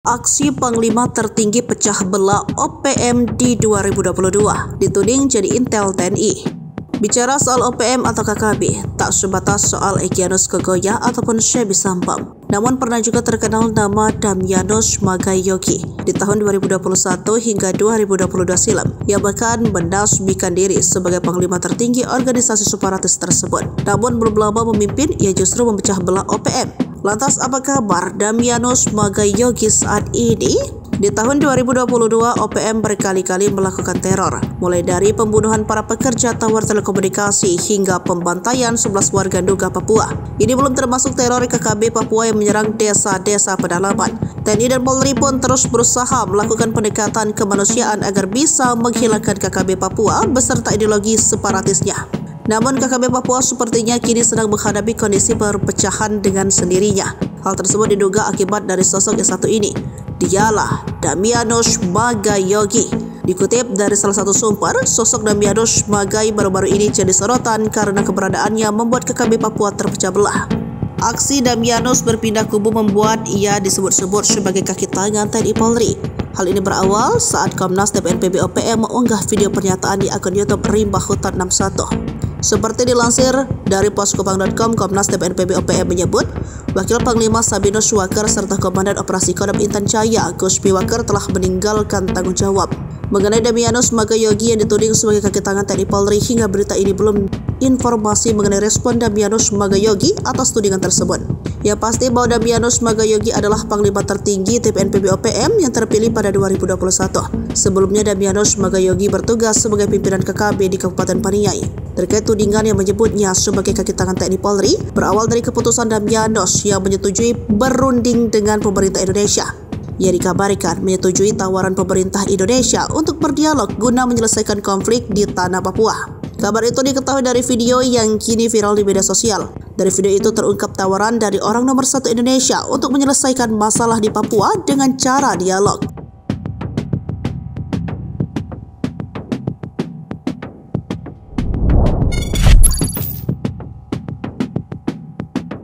Aksi Panglima tertinggi pecah belah OPM di 2022 dituding jadi intel TNI. Bicara soal OPM atau KKB, tak sebatas soal Egyanus Kogoya ataupun Shebi Sampam. Namun pernah juga terkenal nama Damyanus Magayogi di tahun 2021 hingga 2022 silam. Ia bahkan menasbihkan diri sebagai panglima tertinggi organisasi separatis tersebut. Namun belum lama memimpin, ia justru memecah belah OPM. Lantas apa kabar Damyanus Magayogi saat ini? Di tahun 2022, OPM berkali-kali melakukan teror, mulai dari pembunuhan para pekerja tower telekomunikasi hingga pembantaian 11 warga Nduga Papua. Ini belum termasuk teror KKB Papua yang menyerang desa-desa pedalaman. TNI dan Polri pun terus berusaha melakukan pendekatan kemanusiaan agar bisa menghilangkan KKB Papua beserta ideologi separatisnya. Namun KKB Papua sepertinya kini sedang menghadapi kondisi perpecahan dengan sendirinya. Hal tersebut diduga akibat dari sosok yang satu ini. Dialah Damyanus Magayogi. Dikutip dari salah satu sumber, sosok Damyanus Magayogi baru-baru ini jadi sorotan karena keberadaannya membuat KKB Papua terpecah belah. Aksi Damyanus berpindah kubu membuat ia disebut-sebut sebagai kaki tangan TNI Polri. Hal ini berawal saat Komnas DPNPB OPM mengunggah video pernyataan di akun YouTube Rimba Hutan 61. Seperti dilansir dari poskopang.com, Komnas DPNPB OPM menyebut Wakil Panglima Sabinus Waker serta Komandan Operasi Kodam Intan Jaya Guspi Waker telah meninggalkan tanggung jawab. Mengenai Damyanus Magayogi yang dituding sebagai kaki tangan TNI Polri, hingga berita ini belum informasi mengenai respon Damyanus Magayogi atas tudingan tersebut. Ya pasti bahwa Damyanus Magayogi adalah Panglima tertinggi DPNPB OPM yang terpilih pada 2021. Sebelumnya Damyanus Magayogi bertugas sebagai pimpinan KKB di Kabupaten Paniai. Terkait tudingan yang menyebutnya sebagai kaki tangan TNI Polri, berawal dari keputusan Damyanus yang menyetujui berunding dengan pemerintah Indonesia. Ia dikabarkan menyetujui tawaran pemerintah Indonesia untuk berdialog guna menyelesaikan konflik di tanah Papua. Kabar itu diketahui dari video yang kini viral di media sosial. Dari video itu terungkap tawaran dari orang nomor 1 Indonesia untuk menyelesaikan masalah di Papua dengan cara dialog.